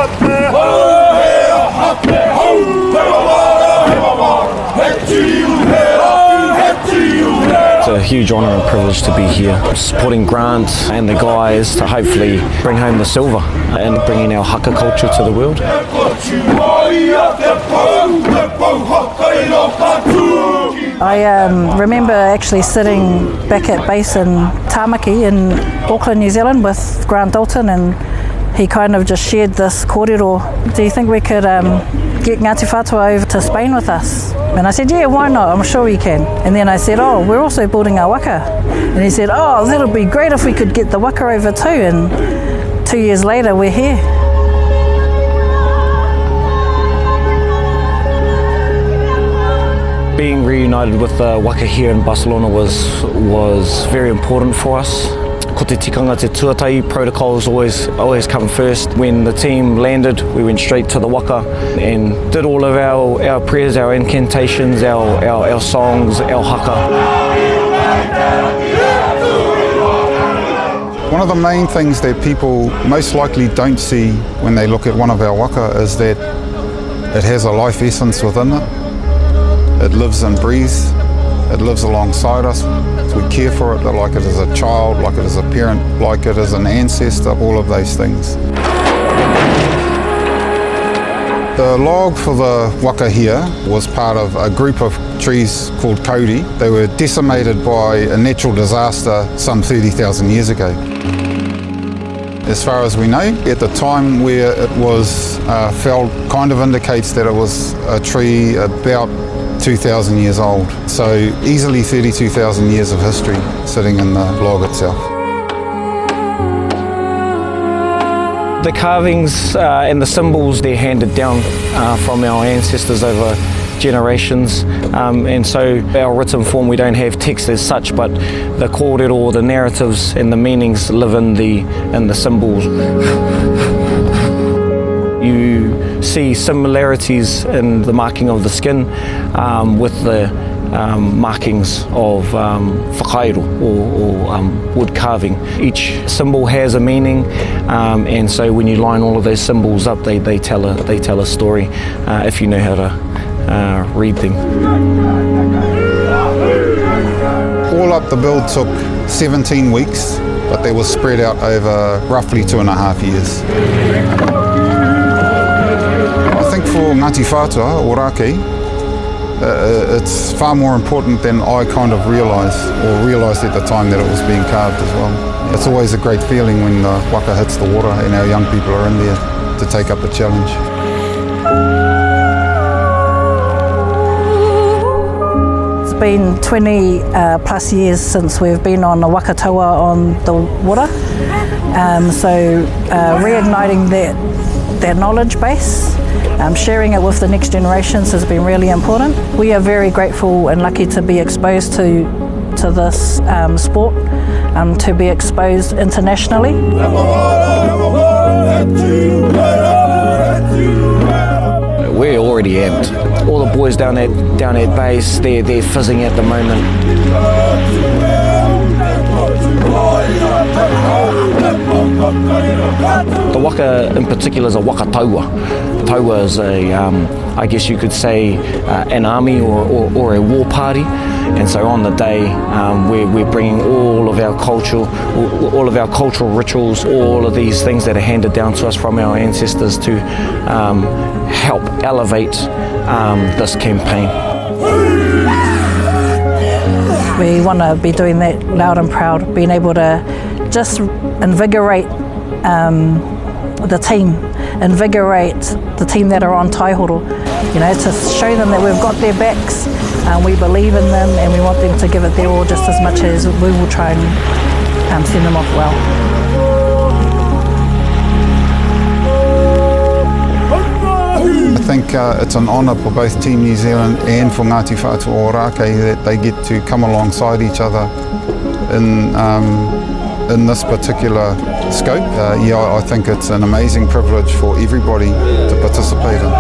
It's a huge honour and privilege to be here, supporting Grant and the guys to hopefully bring home the silver and bringing our haka culture to the world. I remember actually sitting back at base in Tāmaki in Auckland, New Zealand with Grant Dalton, and he kind of just shared this kōrero. Do you think we could get Ngāti Whātua over to Spain with us? And I said, yeah, why not? I'm sure we can. And then I said, oh, we're also building our waka. And he said, oh, that'll be great if we could get the waka over too. And 2 years later, we're here. Being reunited with the waka here in Barcelona was very important for us. Ko te tikanga te tuatai protocols always come first. When the team landed, we went straight to the waka and did all of our prayers, our incantations, our songs, our haka. One of the main things that people most likely don't see when they look at one of our waka is that it has a life essence within it. It lives and breathes. It lives alongside us. We care for it like it is a child, like it is a parent, like it is an ancestor, all of those things. The log for the waka here was part of a group of trees called kauri. They were decimated by a natural disaster some 30,000 years ago. As far as we know, at the time where it was felled kind of indicates that it was a tree about 2,000 years old, so easily 32,000 years of history sitting in the log itself. The carvings and the symbols, they're handed down from our ancestors over generations, and so our written form, we don't have text as such, but the kōrero, the narratives and the meanings live in the symbols. You see similarities in the marking of the skin with the markings of whakairo or wood carving. Each symbol has a meaning, and so when you line all of those symbols up, they tell a story if you know how to read them. All up, the build took 17 weeks, but they were spread out over roughly 2.5 years. I think for Ngāti Whātua Ōrākei, it's far more important than I kind of realised at the time that it was being carved as well. It's always a great feeling when the waka hits the water and our young people are in there to take up the challenge. It's been 20 plus years since we've been on a waka taua on the water, so reigniting that knowledge base, sharing it with the next generations has been really important. We are very grateful and lucky to be exposed to this sport, to be exposed internationally. We're already amped. All the boys down at base, they're fizzing at the moment. The waka in particular is a waka taua. Taua is I guess you could say, an army or a war party. And so on the day, we're bringing all of our cultural rituals, all of these things that are handed down to us from our ancestors to help elevate this campaign. We want to be doing that loud and proud, being able to just invigorate the team that are on Taihoro, to show them that we've got their backs, we believe in them, and we want them to give it their all just as much as we will try and send them off well. I think it's an honour for both Team New Zealand and for Ngāti Whātua Ōrākei that they get to come alongside each other in this particular scope. I think it's an amazing privilege for everybody to participate in.